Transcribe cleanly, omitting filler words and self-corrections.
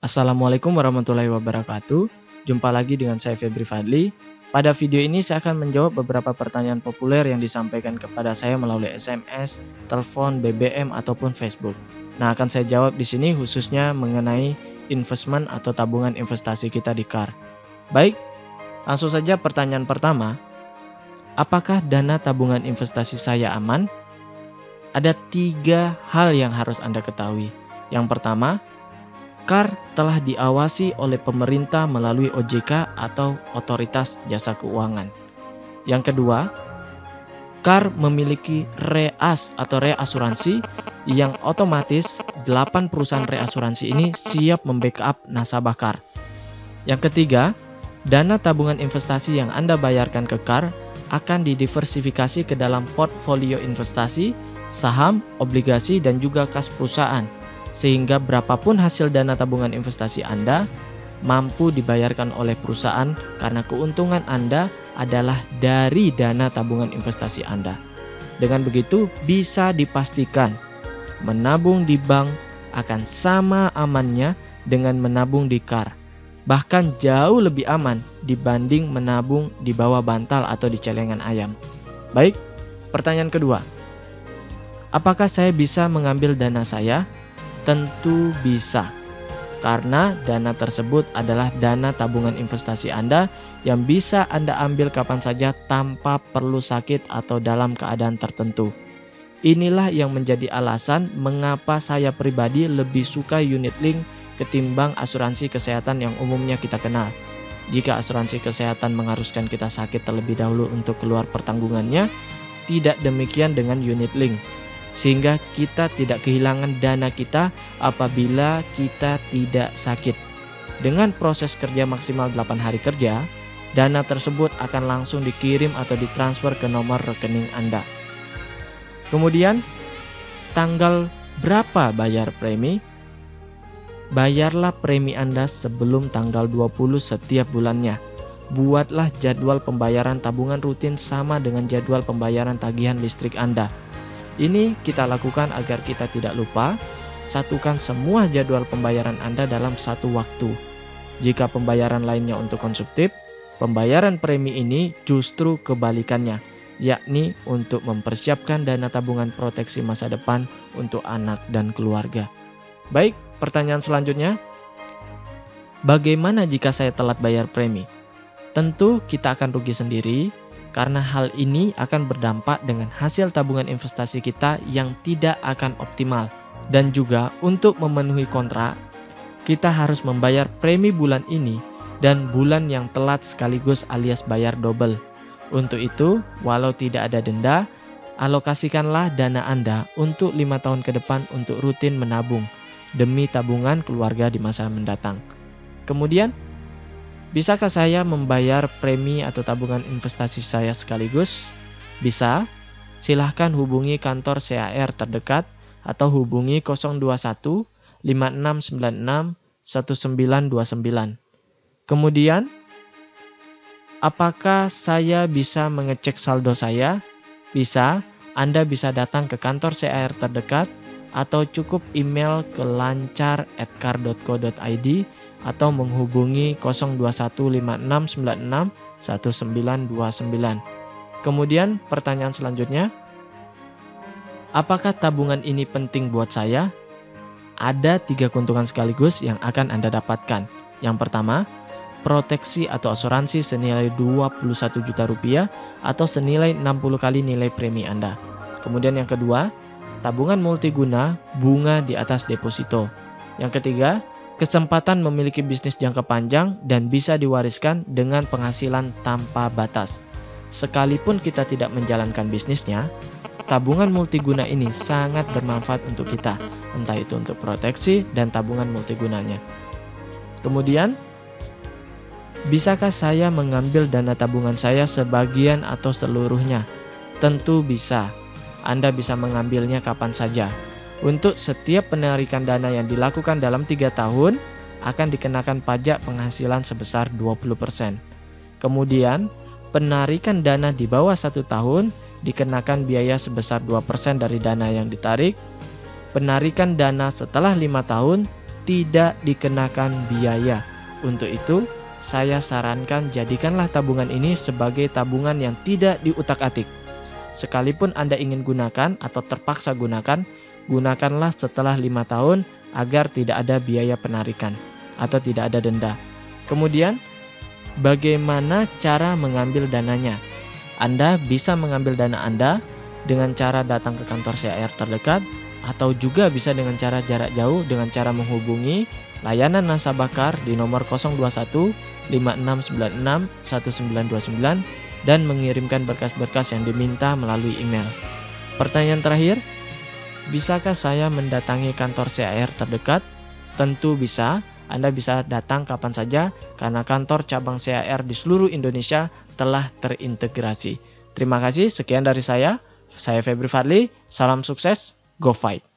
Assalamualaikum warahmatullahi wabarakatuh. Jumpa lagi dengan saya Febri Fadli. Pada video ini saya akan menjawab beberapa pertanyaan populer yang disampaikan kepada saya melalui SMS, telepon, BBM ataupun Facebook. Nah, akan saya jawab di sini khususnya mengenai investment atau tabungan investasi kita di KAR. Baik, langsung saja pertanyaan pertama. Apakah dana tabungan investasi saya aman? Ada 3 hal yang harus Anda ketahui. Yang pertama, KAR telah diawasi oleh pemerintah melalui OJK atau Otoritas Jasa Keuangan. Yang kedua, KAR memiliki reas atau reasuransi yang otomatis 8 perusahaan reasuransi ini siap membackup nasabah KAR. Yang ketiga, dana tabungan investasi yang Anda bayarkan ke KAR akan didiversifikasi ke dalam portfolio investasi, saham, obligasi, dan juga kas perusahaan. Sehingga berapapun hasil dana tabungan investasi Anda mampu dibayarkan oleh perusahaan karena keuntungan Anda adalah dari dana tabungan investasi Anda. Dengan begitu bisa dipastikan menabung di bank akan sama amannya dengan menabung di KAR. Bahkan jauh lebih aman dibanding menabung di bawah bantal atau di celengan ayam. Baik, pertanyaan kedua. Apakah saya bisa mengambil dana saya? Tentu bisa, karena dana tersebut adalah dana tabungan investasi Anda yang bisa Anda ambil kapan saja tanpa perlu sakit atau dalam keadaan tertentu. Inilah yang menjadi alasan mengapa saya pribadi lebih suka unit link ketimbang asuransi kesehatan yang umumnya kita kenal. Jika asuransi kesehatan mengharuskan kita sakit terlebih dahulu untuk keluar pertanggungannya, tidak demikian dengan unit link. Sehingga kita tidak kehilangan dana kita apabila kita tidak sakit. Dengan proses kerja maksimal 8 hari kerja, dana tersebut akan langsung dikirim atau ditransfer ke nomor rekening Anda. Kemudian, tanggal berapa bayar premi? Bayarlah premi Anda sebelum tanggal 20 setiap bulannya. Buatlah jadwal pembayaran tabungan rutin sama dengan jadwal pembayaran tagihan listrik Anda. Ini kita lakukan agar kita tidak lupa. Satukan semua jadwal pembayaran Anda dalam satu waktu. Jika pembayaran lainnya untuk konsumtif, pembayaran premi ini justru kebalikannya, yakni untuk mempersiapkan dana tabungan proteksi masa depan untuk anak dan keluarga. Baik, pertanyaan selanjutnya. Bagaimana jika saya telat bayar premi? Tentu kita akan rugi sendiri, karena hal ini akan berdampak dengan hasil tabungan investasi kita yang tidak akan optimal. Dan juga untuk memenuhi kontrak, kita harus membayar premi bulan ini dan bulan yang telat sekaligus alias bayar double. Untuk itu, walau tidak ada denda, alokasikanlah dana Anda untuk 5 tahun ke depan untuk rutin menabung demi tabungan keluarga di masa mendatang. Kemudian, bisakah saya membayar premi atau tabungan investasi saya sekaligus? Bisa. Silahkan hubungi kantor CAR terdekat atau hubungi 021 5696 1929. Kemudian, apakah saya bisa mengecek saldo saya? Bisa. Anda bisa datang ke kantor CAR terdekat atau cukup email ke lancar@kar.co.id atau menghubungi 02156961929. Kemudian pertanyaan selanjutnya, apakah tabungan ini penting buat saya? Ada 3 keuntungan sekaligus yang akan Anda dapatkan. Yang pertama, proteksi atau asuransi senilai 21 juta rupiah atau senilai 60 kali nilai premi Anda. Kemudian yang kedua, tabungan multiguna bunga di atas deposito. Yang ketiga, kesempatan memiliki bisnis jangka panjang dan bisa diwariskan dengan penghasilan tanpa batas. Sekalipun kita tidak menjalankan bisnisnya, tabungan multiguna ini sangat bermanfaat untuk kita, entah itu untuk proteksi dan tabungan multigunanya. Kemudian, bisakah saya mengambil dana tabungan saya sebagian atau seluruhnya? Tentu bisa. Anda bisa mengambilnya kapan saja. Untuk setiap penarikan dana yang dilakukan dalam 3 tahun, akan dikenakan pajak penghasilan sebesar 20%. Kemudian, penarikan dana di bawah 1 tahun dikenakan biaya sebesar 2% dari dana yang ditarik. Penarikan dana setelah 5 tahun tidak dikenakan biaya. Untuk itu, saya sarankan jadikanlah tabungan ini sebagai tabungan yang tidak diutak-atik. Sekalipun Anda ingin gunakan atau terpaksa gunakan, gunakanlah setelah 5 tahun agar tidak ada biaya penarikan atau tidak ada denda. Kemudian, bagaimana cara mengambil dananya? Anda bisa mengambil dana Anda dengan cara datang ke kantor CAR terdekat, atau juga bisa dengan cara jarak jauh dengan cara menghubungi layanan nasabah KAR di nomor 021 5696 1929 dan mengirimkan berkas-berkas yang diminta melalui email. Pertanyaan terakhir, bisakah saya mendatangi kantor CAR terdekat? Tentu bisa. Anda bisa datang kapan saja karena kantor cabang CAR di seluruh Indonesia telah terintegrasi. Terima kasih, sekian dari saya. Saya Febri Fadli, salam sukses, go fight!